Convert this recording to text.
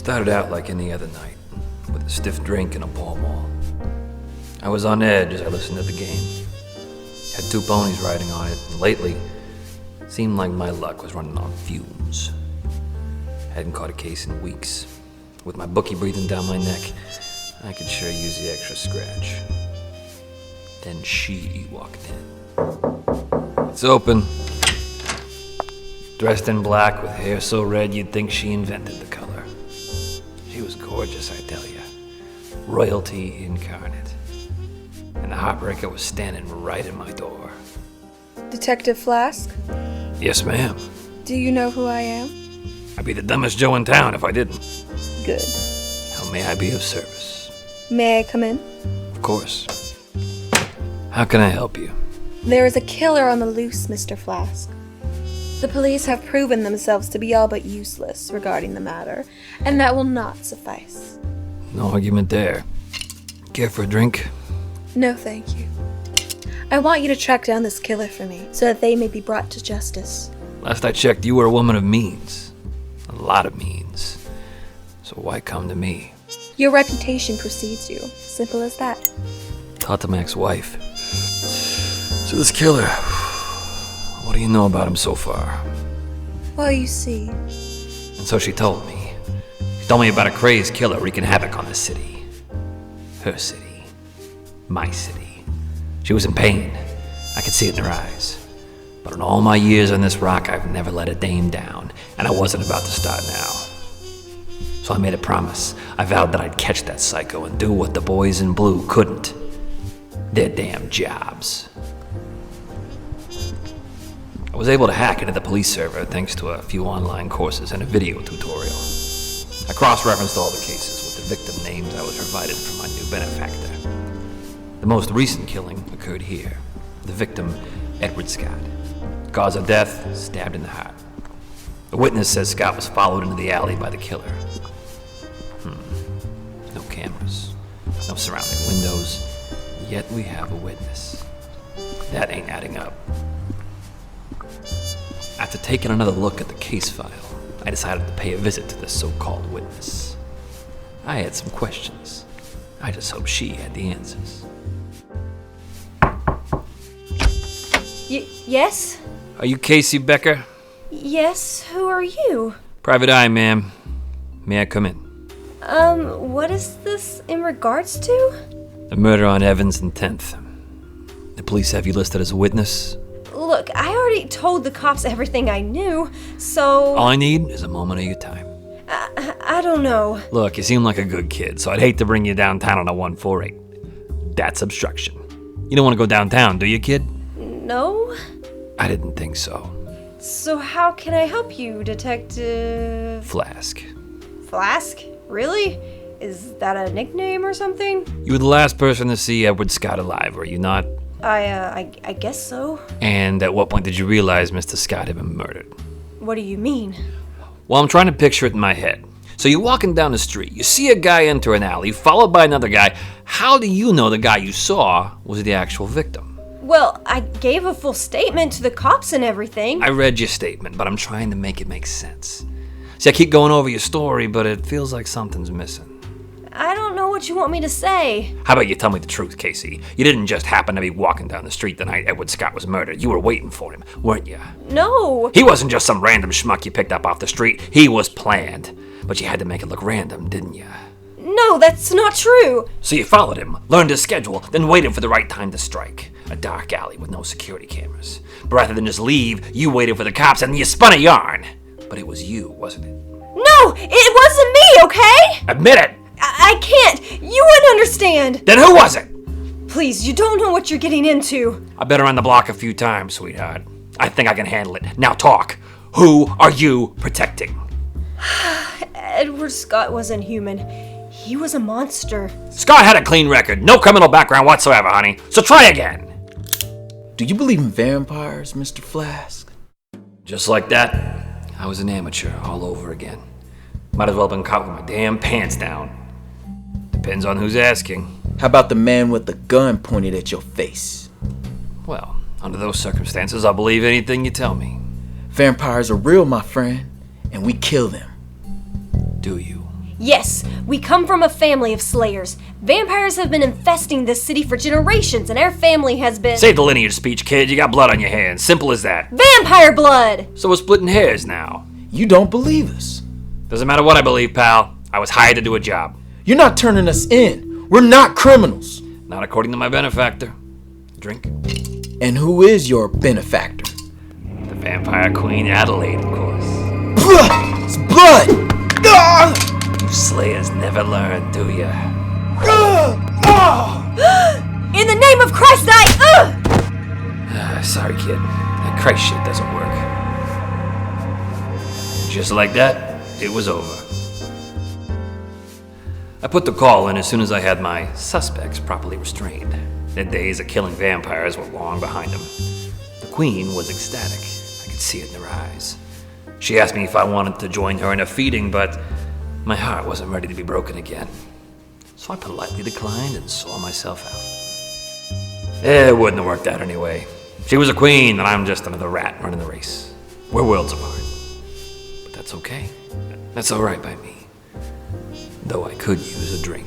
Started out like any other night, with a stiff drink and a Pall Mall. I was on edge as I listened to the game. Had 2 ponies riding on it, and lately, it seemed like my luck was running on fumes. Hadn't caught a case in weeks. With my bookie breathing down my neck, I could sure use the extra scratch. Then she walked in. It's open. Dressed in black with hair so red you'd think she invented the color. She was gorgeous, I tell ya. Royalty incarnate. And the heartbreaker was standing right in my door. Detective Flask? Yes, ma'am. Do you know who I am? I'd be the dumbest Joe in town if I didn't. Good. How may I be of service? May I come in? Of course. How can I help you? There is a killer on the loose, Mr. Flask. The police have proven themselves to be all but useless regarding the matter, and that will not suffice. No argument there. Care for a drink? No, thank you. I want you to track down this killer for me, so that they may be brought to justice. Last I checked, you were a woman of means. A lot of means. So why come to me? Your reputation precedes you. Simple as that. Tatamac's wife. So this killer, what do you know about him so far? Well, you see. And so she told me. She told me about a crazed killer wreaking havoc on the city. Her city. My city. She was in pain. I could see it in her eyes. But in all my years on this rock, I've never let a dame down, and I wasn't about to start now. So I made a promise. I vowed that I'd catch that psycho and do what the boys in blue couldn't. Their damn jobs. I was able to hack into the police server thanks to a few online courses and a video tutorial. I cross-referenced all the cases with the victim names I was provided from my new benefactor. The most recent killing occurred here. The victim, Edward Scott. Cause of death, stabbed in the heart. The witness says Scott was followed into the alley by the killer. No cameras, no surrounding windows, yet we have a witness. That ain't adding up. After taking another look at the case file, I decided to pay a visit to the so-called witness. I had some questions. I just hoped she had the answers. Yes? Are you Casey Becker? Yes, who are you? Private eye, ma'am. May I come in? What is this in regards to? The murder on Evans and 10th. The police have you listed as a witness. Look, I already told the cops everything I knew, so... All I need is a moment of your time. I don't know. Look, you seem like a good kid, so I'd hate to bring you downtown on a 148. That's obstruction. You don't want to go downtown, do you, kid? No? I didn't think so. So how can I help you, Detective... Flask. Flask? Really? Is that a nickname or something? You were the last person to see Edward Scott alive, were you not? I guess so. And at what point did you realize Mr. Scott had been murdered? What do you mean? Well, I'm trying to picture it in my head. So you're walking down the street, you see a guy enter an alley, followed by another guy. How do you know the guy you saw was the actual victim? Well, I gave a full statement to the cops and everything. I read your statement, but I'm trying to make it make sense. See, I keep going over your story, but it feels like something's missing. I don't know what you want me to say. How about you tell me the truth, Casey? You didn't just happen to be walking down the street the night Edward Scott was murdered. You were waiting for him, weren't you? No. He wasn't just some random schmuck you picked up off the street. He was planned. But you had to make it look random, didn't you? No, that's not true. So you followed him, learned his schedule, then waited for the right time to strike. A dark alley with no security cameras. But rather than just leave, you waited for the cops and you spun a yarn. But it was you, wasn't it? No, it wasn't me, okay? Admit it! I can't. You wouldn't understand. Then who was it? Please, you don't know what you're getting into. I've been around the block a few times, sweetheart. I think I can handle it. Now talk. Who are you protecting? Edward Scott wasn't human. He was a monster. Scott had a clean record. No criminal background whatsoever, honey. So try again. Do you believe in vampires, Mr. Flask? Just like that, I was an amateur all over again. Might as well have been caught with my damn pants down. Depends on who's asking. How about the man with the gun pointed at your face? Well, under those circumstances, I'll believe anything you tell me. Vampires are real, my friend, and we kill them. Do you? Yes, we come from a family of slayers. Vampires have been infesting this city for generations, and our family has been— Save the lineage speech, kid. You got blood on your hands. Simple as that. Vampire blood! So we're splitting hairs now. You don't believe us. Doesn't matter what I believe, pal. I was hired to do a job. You're not turning us in. We're not criminals. Not according to my benefactor. Drink. And who is your benefactor? The vampire queen Adelaide, of course. It's blood! You slayers never learn, do ya? In the name of Christ, Sorry, kid. That Christ shit doesn't work. Just like that, it was over. I put the call in as soon as I had my suspects properly restrained. Their days of killing vampires were long behind them. The queen was ecstatic. I could see it in her eyes. She asked me if I wanted to join her in a feeding, but my heart wasn't ready to be broken again. So I politely declined and saw myself out. It wouldn't have worked out anyway. She was a queen, and I'm just another rat running the race. We're worlds apart. But that's okay. That's all right by me. Though I could use a drink.